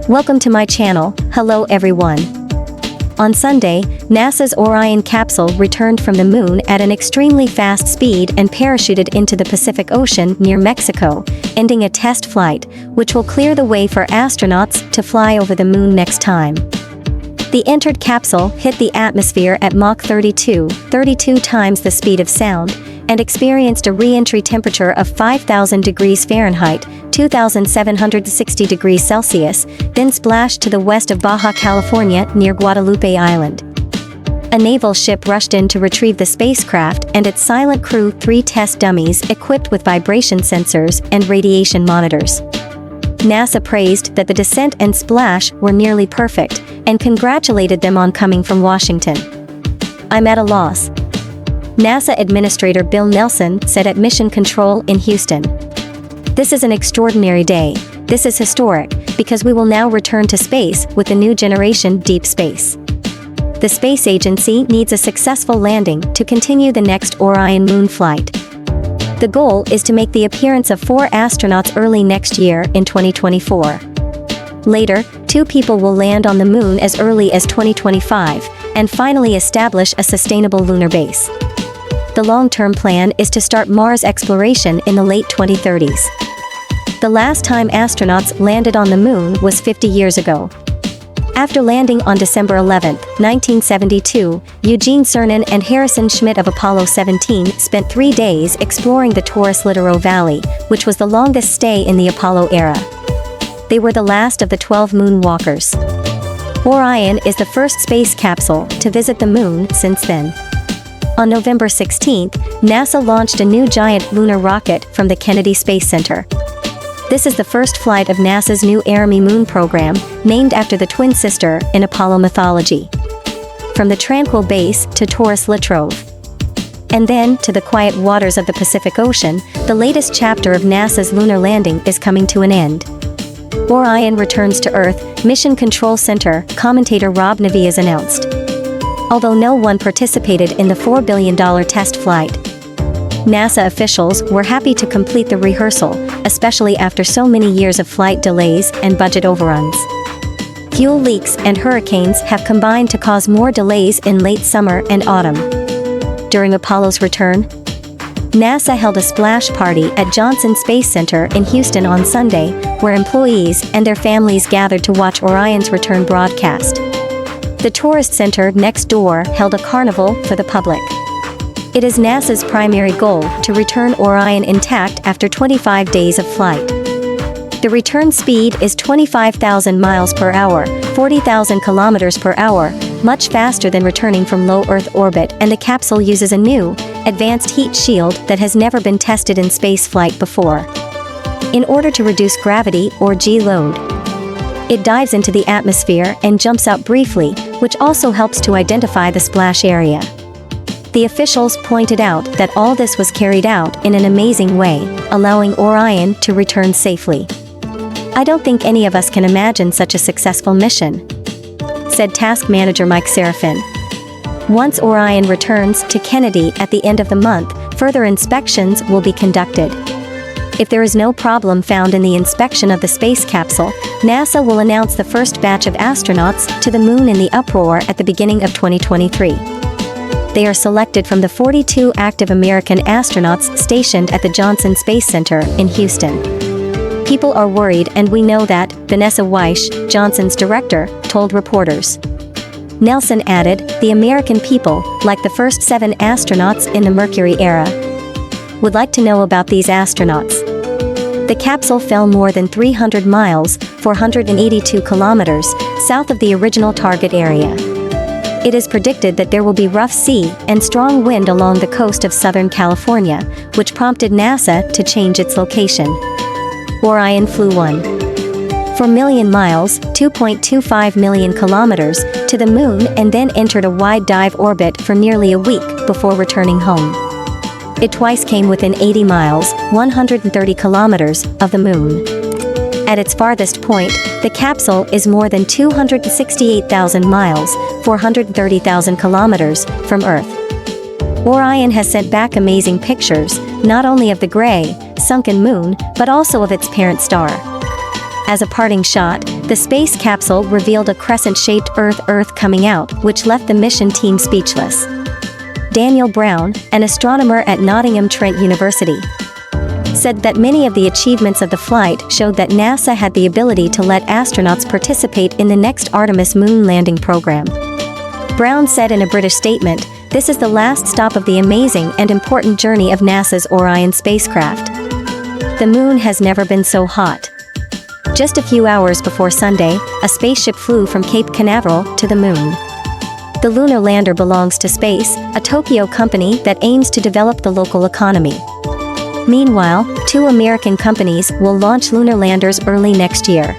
Welcome to my channel. Hello everyone. On Sunday, NASA's Orion capsule returned from the moon at an extremely fast speed and parachuted into the Pacific Ocean near Mexico, ending a test flight, which will clear the way for astronauts to fly over the moon next time. The entered capsule hit the atmosphere at Mach 32 times the speed of sound, and experienced a re-entry temperature of 5,000 degrees Fahrenheit, 2,760 degrees Celsius, then splashed to the west of Baja California near Guadalupe Island. A naval ship rushed in to retrieve the spacecraft and its silent crew, 3 test dummies equipped with vibration sensors and radiation monitors. NASA praised that the descent and splash were nearly perfect, and congratulated them on coming from Washington. "I'm at a loss," NASA Administrator Bill Nelson said at Mission Control in Houston. "This is an extraordinary day. This is historic, because we will now return to space with the new generation deep space. The space agency needs a successful landing to continue the next Orion moon flight. The goal is to make the appearance of 4 astronauts early next year in 2024. Later, 2 people will land on the moon as early as 2025, and finally establish a sustainable lunar base. The long-term plan is to start Mars exploration in the late 2030s. The last time astronauts landed on the moon was 50 years ago. After landing on December 11, 1972, Eugene Cernan and Harrison Schmitt of Apollo 17 spent 3 days exploring the Taurus Littoral Valley, which was the longest stay in the Apollo era. They were the last of the 12 moonwalkers. Orion is the first space capsule to visit the moon since then. On November 16, NASA launched a new giant lunar rocket from the Kennedy Space Center. This is the first flight of NASA's new Laramie moon program, named after the twin sister in Apollo mythology. From the tranquil base to Taurus Littoral, and then to the quiet waters of the Pacific Ocean, the latest chapter of NASA's lunar landing is coming to an end. Orion returns to Earth, Mission Control Center, commentator Rob Navias announced. Although no one participated in the $4 billion test flight, NASA officials were happy to complete the rehearsal, especially after so many years of flight delays and budget overruns. Fuel leaks and hurricanes have combined to cause more delays in late summer and autumn. During Apollo's return, NASA held a splash party at Johnson Space Center in Houston on Sunday, where employees and their families gathered to watch Orion's return broadcast. The tourist center next door held a carnival for the public. It is NASA's primary goal to return Orion intact after 25 days of flight. The return speed is 25,000 miles per hour, 40,000 kilometers per hour, much faster than returning from low Earth orbit, and the capsule uses a new, advanced heat shield that has never been tested in spaceflight before. In order to reduce gravity or G-load, it dives into the atmosphere and jumps out briefly, which also helps to identify the splash area. The officials pointed out that all this was carried out in an amazing way, allowing Orion to return safely. "I don't think any of us can imagine such a successful mission," said task manager Mike Serafin. Once Orion returns to Kennedy at the end of the month, further inspections will be conducted. If there is no problem found in the inspection of the space capsule, NASA will announce the first batch of astronauts to the moon in the uproar at the beginning of 2023. They are selected from the 42 active American astronauts stationed at the Johnson Space Center in Houston. "People are worried, and we know that," Vanessa Weish, Johnson's director, told reporters. Nelson added, "The American people, like the first 7 astronauts in the Mercury era, would like to know about these astronauts." The capsule fell more than 300 miles, 482 kilometers, south of the original target area. It is predicted that there will be rough sea and strong wind along the coast of Southern California, which prompted NASA to change its location. Orion flew 1.4 million miles, 2.25 million kilometers, to the moon and then entered a wide dive orbit for nearly a week before returning home. It twice came within 80 miles, 130 kilometers, of the moon. At its farthest point, the capsule is more than 268,000 miles, 430,000 kilometers, from Earth. Orion has sent back amazing pictures, not only of the gray, sunken moon, but also of its parent star. As a parting shot, The space capsule revealed a crescent-shaped Earth coming out, which left the mission team speechless. Daniel Brown, an astronomer at Nottingham Trent University, said that many of the achievements of the flight showed that NASA had the ability to let astronauts participate in the next Artemis moon landing program. Brown said in a British statement, "This is the last stop of the amazing and important journey of NASA's Orion spacecraft. The moon has never been so hot." Just a few hours before Sunday, a spaceship flew from Cape Canaveral to the moon. The lunar lander belongs to Space, a Tokyo company that aims to develop the local economy. Meanwhile, 2 American companies will launch lunar landers early next year.